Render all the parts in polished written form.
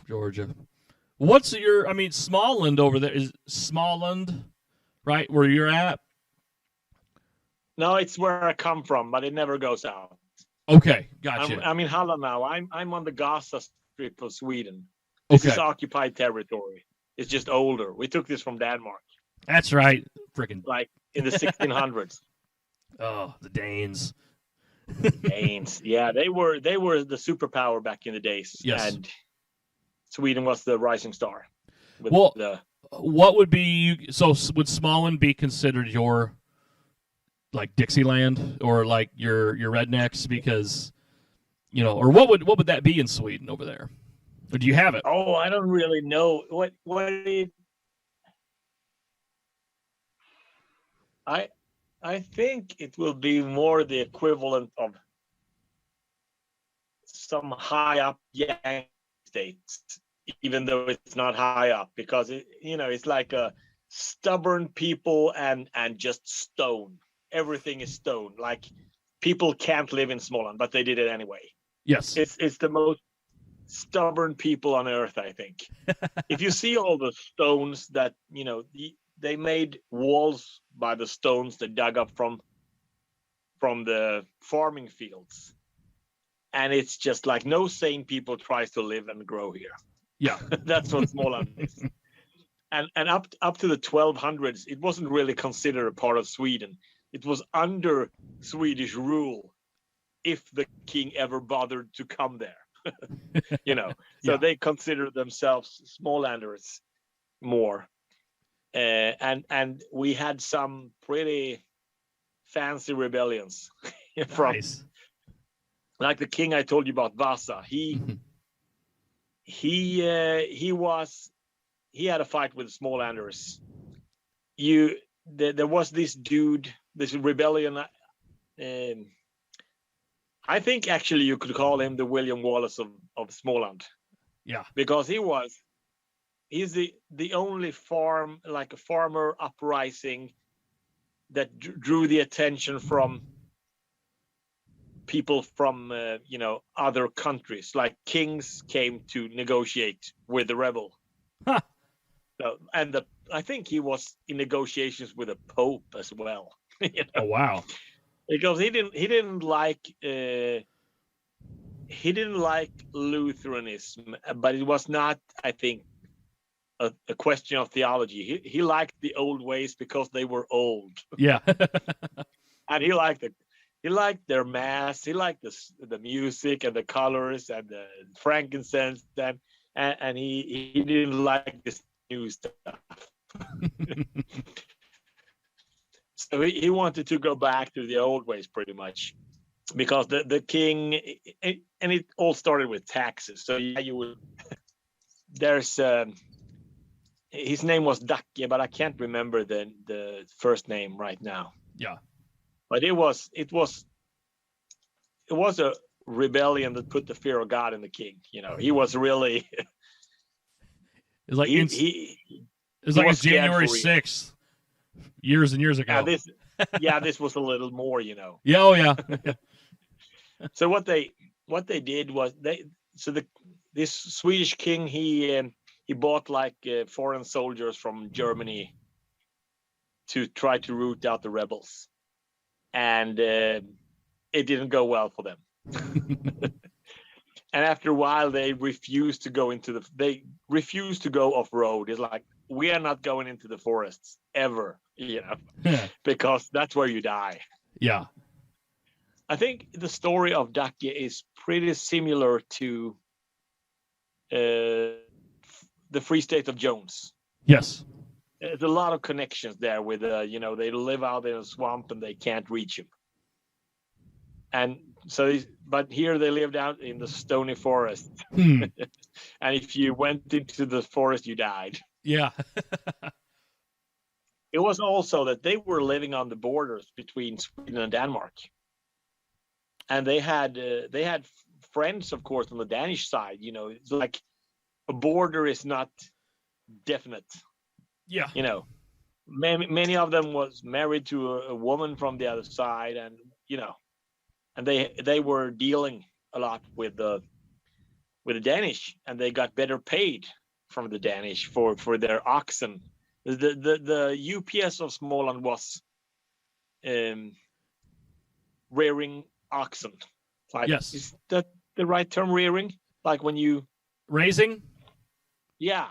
Georgia. What's your? I mean, Smallland over there is Smallland, right? Where you're at? No, it's where I come from, but it never goes out. Okay, gotcha. I'm in Halland now. I'm on the Gaza Strip of Sweden. This is Okay, occupied territory. It's just older. We took this from Denmark, that's right. Freaking like in the 1600s. the Danes. Danes, yeah, they were the superpower back in the days, Yes. and Sweden was the rising star. With Well, the what would be so? Would Smallland be considered your like Dixieland or like your rednecks? Because or what would that be in Sweden over there? Or do you have it? oh, I don't really know what it. I I think it will be more the equivalent of some high up Yankee states, even though it's not high up, because it's like a stubborn people and just stone. Everything is stone. Like people can't live in Småland, but they did it anyway. Yes. It's the most stubborn people on earth, I think. If you see all the stones that they made walls by the stones they dug up from the farming fields, and it's just like no sane people tries to live and grow here. Yeah. That's what Småland is. And up to the 1200s, it wasn't really considered a part of Sweden. It was under Swedish rule if the king ever bothered to come there. So Yeah. they consider themselves Smålanders more. And we had some pretty fancy rebellions from Nice. like the king I told you about, Vasa. He had a fight with Smålanders. There was this dude, this rebellion. I think actually you could call him the William Wallace of Småland. Yeah. Because he's the only farmer uprising that drew the attention from people from other countries. Like kings came to negotiate with the rebel. Huh. So, I think he was in negotiations with a pope as well. Oh wow. Because he didn't like Lutheranism, but it was not, I think, a question of theology. He liked the old ways because they were old. Yeah. And he liked their mass. He liked the music and the colors and the frankincense, and he didn't like this new stuff. So he wanted to go back to the old ways pretty much, because the king, and it all started with taxes. So yeah, there's his name was Dacke, but I can't remember the first name right now. Yeah. But it was a rebellion that put the fear of God in the king. He was really It's like he it's like was it's January scared 6th, years and years ago. this was a little more. Yeah. Oh yeah. So what they did was this Swedish king, he bought like foreign soldiers from Germany to try to root out the rebels, and it didn't go well for them. And after a while, they refused to go off road. It's like, we are not going into the forests ever, because that's where you die. Yeah. I think the story of Dacke is pretty similar to the Free State of Jones. Yes. There's a lot of connections there with, they live out in a swamp and they can't reach him. And so, but here they lived out in the stony forest. And if you went into the forest, you died. Yeah. It was also that they were living on the borders between Sweden and Denmark. And they had friends, of course, on the Danish side. It's like a border is not definite. Yeah. Many of them was married to a woman from the other side, and and they were dealing a lot with the with the Danish, and they got better paid from the Danish for their oxen. The UPS of Småland was rearing oxen. Like, Yes. is that the right term, rearing? Like when you raising? Yeah.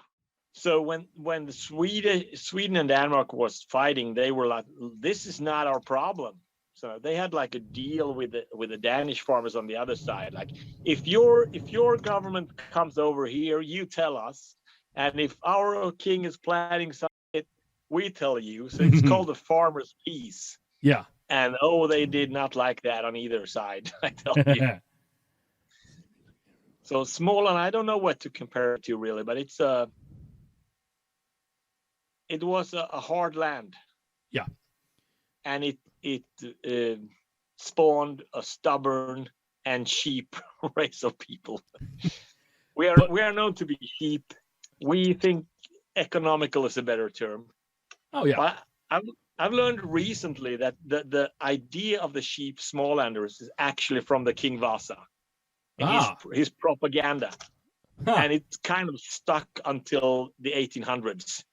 So when the Sweden and Denmark was fighting, they were like, this is not our problem. So they had like a deal with the Danish farmers on the other side. Like, if your government comes over here, you tell us, and if our king is planning something, we tell you. So it's called the farmers' peace. Yeah. And they did not like that on either side, I tell you. So Småland, I don't know what to compare it to really, but it was a hard land. Yeah. And it spawned a stubborn and cheap race of people. We are known to be cheap. We think economical is a better term. Oh yeah. But I've learned recently that the idea of the cheap Smålanders is actually from the King Vasa and his propaganda. Huh. And it's kind of stuck until the 1800s.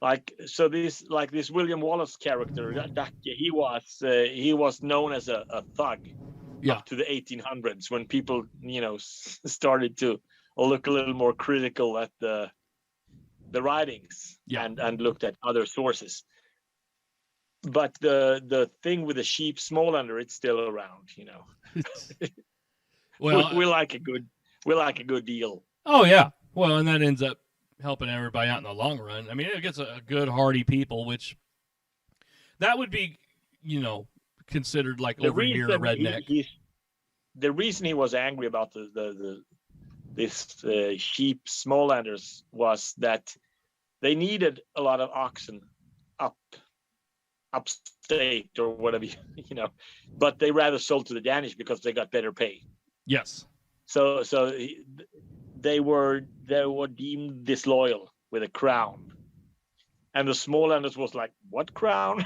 Like, so this William Wallace character, Dacke, he was known as a thug up to the 1800s, when people, started to look a little more critical at the writings and looked at other sources. But the thing with the sheep Smålander, it's still around, Well, we like a good deal. Oh yeah. Well, and that ends up helping everybody out in the long run. I mean, it gets a good hardy people, which that would be, considered like over here a redneck. The reason he was angry about this sheep Smålanders was that they needed a lot of oxen upstate or whatever, but they rather sold to the Danish because they got better pay. Yes. So they were deemed disloyal with a crown, and the Smålanders was like, what crown?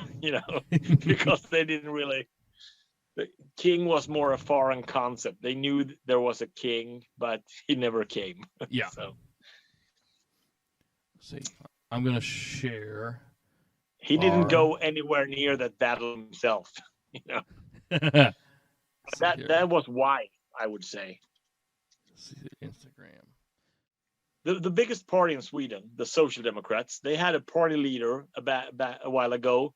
Because they didn't really. The king was more a foreign concept. They knew there was a king, but he never came. Yeah. So, see, I'm gonna share. He didn't go anywhere near that battle himself. That was why, I would say. Let's see Instagram. The biggest party in Sweden, the Social Democrats, they had a party leader about a while ago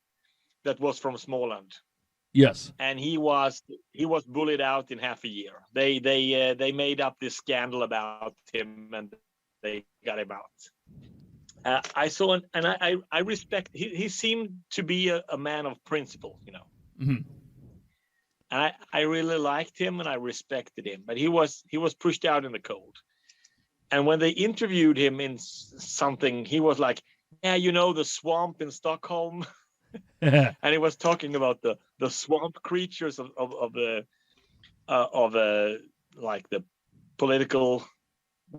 that was from Småland. Yes. And he was bullied out in half a year. They made up this scandal about him, and they got him out. I saw, and I respect. He seemed to be a man of principle, Mm-hmm. And I really liked him and I respected him, but he was pushed out in the cold. And when they interviewed him in something, he was like, "Yeah, the swamp in Stockholm," and he was talking about the swamp creatures of the like the political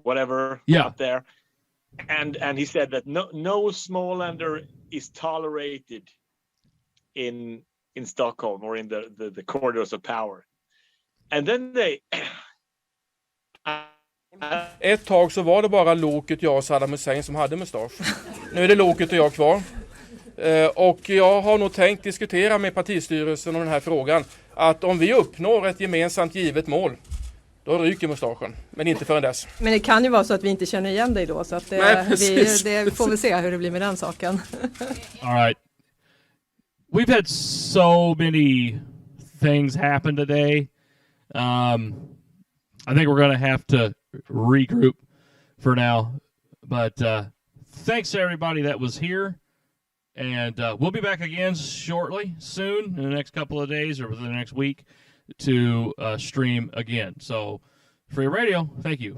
whatever out there. And he said that no Smålander is tolerated in Stockholm or in the corridors of power. And then they Ett tag så var det bara Loket, jag och Saddam Hussein som hade mustasch. Nu är det Loket och jag kvar. Och jag har nog tänkt diskutera med partistyrelsen om den här frågan. Att om vi uppnår ett gemensamt givet mål, då ryker mustaschen. Men inte förrän dess. Men det kan ju vara så att vi inte känner igen dig då. Så att det får vi se hur det blir med den saken. All right. We've had so many things happen today. I think we're going to have to regroup for now. But thanks to everybody that was here. And we'll be back again soon, in the next couple of days or within the next week, to stream again. So, Free Radio, thank you.